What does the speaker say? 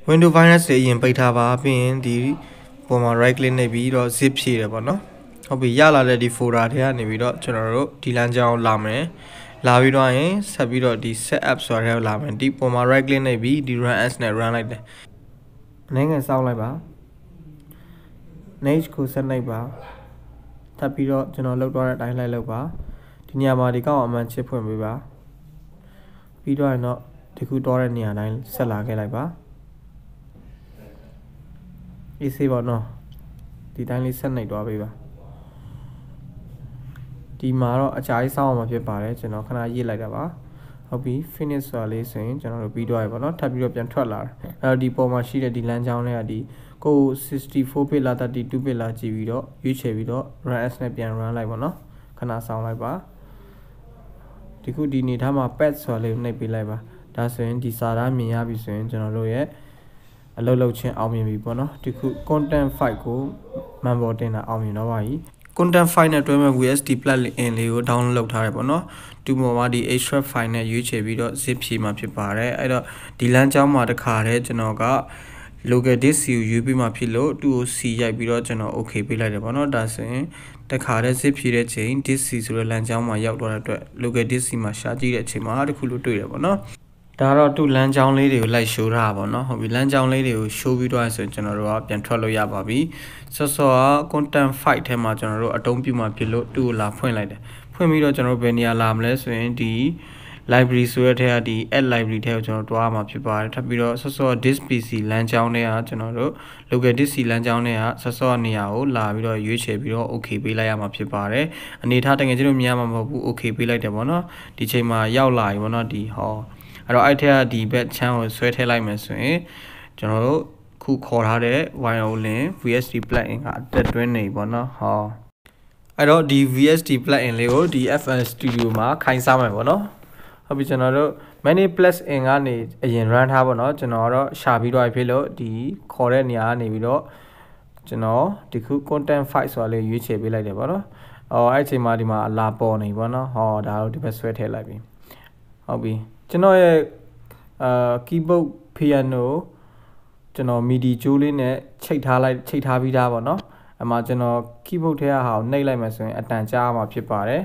Windows virus တွေအရင်ပိတ်ထားပါပြီးရင်ဒီပုံမှာ right click နှိပ်ပြီးတော့ zip ဖြည့်တယ်ပေါ့နော်ဟုတ်ပြီရလာတဲ့ဒီ folder ထဲကနေပြီးတော့ကျွန်တော်တို့ဒီလမ်းကြောင်းလာမယ်လာပြီးတော့ရင်ဆက်ပြီးတော့ဒီ set up ဆိုတာထဲလာမယ်ဒီပုံမှာ right click နှိပ်ပြီးဒီ run as နဲ့ run လိုက်တယ်အနေငယ်စောင်းလိုက်ပါ next ကိုဆက်နှိပ်ပါထပ်ပြီးတော့ကျွန်တော်လောက်တော့တဲ့အတိုင်းလိုက်လောက်ပါဒီနေရာမှာဒီကောင်အမှန်ချစ်ဖွင့်ပေးပါပြီးတော့ရင်တော့ဒီခုတော့တဲ့နေရာတိုင်းဆက်လာခဲ့လိုက်ပါအေးစေးပါနော်ဒီတိုင်းလေးဆက်နှိပ်သွားပေးပါဒီမှာတော့အကြာကြီးစောင်းအောင်မဖြစ်ပါတယ်ကျွန်တော်ခဏရေးလိုက်တာပါဟုတ်ပြီ finish ဆိုတာလေးဆိုရင်ကျွန်တော်တို့ပြီးတော့ရပါတော့ထပ်ပြီးတော့ပြန်ထွက်လာတယ်အဲ့တော့ဒီပေါ်မှာရှိတဲ့ဒီလမ်းကြောင်းတွေကဒီကို64 bit လား32 bit လားကြည့်ပြီးတော့ရွေးချယ်ပြီးတော့ run as နဲ့ပြန် run လိုက်ပါနော်ခဏစောင်းလိုက်ပါဒီခုဒီနေထားမှာ pad ဆိုတာလေးနှိပ်ပေးလိုက်ပါဒါဆိုရင်ဒီစာသားမြင်ရပြီဆိုရင်ကျွန်တော်တို့ရဲ့အလုပ်လုပ်ချင်းအောင်မြင်ပြီပေါ့နော်ဒီခု content file ကိုမှန်ပေါ်တင်တာအောင်မြင်တော့ပါပြီ content file နဲ့တွဲမဲ့ VST plugin လေးကို download လုပ်ထားရပေါ့နော်ဒီပေါ်မှာဒီ extract file နဲ့ရွေးချယ်ပြီးတော့ zip ဖြည့်မှာဖြစ်ပါတယ်အဲ့တော့ဒီလမ်းကြောင်းမှာတစ်ခါတည်းကျွန်တော်က local disk ကိုယူပြီးမှဖြစ်လို့သူ့ကို C ရိုက်ပြီးတော့ကျွန်တော် okay ပေးလိုက်တယ်ပေါ့နော်ဒါဆိုရင်တစ်ခါတည်း zip ဖြည့်တဲ့ချိန် disk C ဆိုတဲ့လမ်းကြောင်းမှာရောက်သွားတဲ့အတွက် local disk C မှာရှာကြည့်တဲ့အချိန်မှာတခုလို့တွေ့တယ်ပေါ့နော်ဒါတော့သူ့လမ်းကြောင်းလေးတွေကိုလိုက်ရှိုးထားပါတော့ဟုတ်ပြီလမ်းကြောင်းလေးတွေကိုရှိုးပြီးတော့ဆိုရင်ကျွန်တော်တို့ကပြန်ထွက်လို့ရပါပြီဆော့ဆော့က content file ထဲမှာကျွန်တော်တို့အတုံးပြမှာဖြစ်လို့သူ့ကိုလာဖွင့်လိုက်တယ်ဖွင့်ပြီးတော့ကျွန်တော်တို့ဘယ်နေရာလာမလဲဆိုရင်ဒီ library ဆိုတဲ့ထဲကဒီ add library ထဲကိုကျွန်တော်တွားမှာဖြစ်ပါတယ်ထပ်ပြီးတော့ဆော့ဆော့ disk PC လမ်းကြောင်းတွေကကျွန်တော်တို့ local disk C လမ်းကြောင်းတွေကဆော့ဆော့နေရာကိုလာပြီးတော့ရွေးချယ်ပြီးတော့ okay ပေးလိုက်ရမှာဖြစ်ပါတယ်အနေထားတကယ်ကျွန်တော်မြင်ရမှာမဟုတ်ဘူး okay ပေးလိုက်တယ်ပေါ့နော်ဒီချိန်မှာရောက်လာပြီပေါ့နော်ဒီဟောအဲ့တော့အဲ့ထက်ကဒီဘက်ချမ်းကိုဆွဲထည့်လိုက်မယ်ဆိုရင်ကျွန်တော်တို့ခုခေါ်ထားတဲ့ violin VST plugin ကအတက်တွင်းနေပေါ့နော်ဟောအဲ့တော့ဒီ VST plugin လေးကိုဒီ FL Studio မှာခိုင်းစားမယ်ပေါ့နော်ဟုတ်ပြီကျွန်တော်တို့ many plugin ကနေအရင် run ထားပေါ့နော်ကျွန်တော်တော့ရှာပြီးတော့ဖြစ်လို့ဒီခေါ်တဲ့နေရာကနေပြီးတော့ကျွန်တော်ဒီခု content file ဆိုတာလေးရွေးချယ်ပေးလိုက်တယ်ပေါ့နော်အဲ့အချိန်မှာဒီမှာအလားပေါ်နေပေါ့နော်ဟောဒါတော့ဒီဘက်ဆွဲထည့်လိုက်ပြီဟုတ်ပြီကျွန်တော်ရဲ့keyboard piano ကျွန်တော် MIDI ကြိုးလေးနဲ့ချိတ်ထားပြီးသားပေါ့နော်အမှကျွန်တော် keyboard ထဲကဟာကိုနှိပ်လိုက်မှဆိုရင်အတန်ကြားမှာဖြစ်ပါတယ်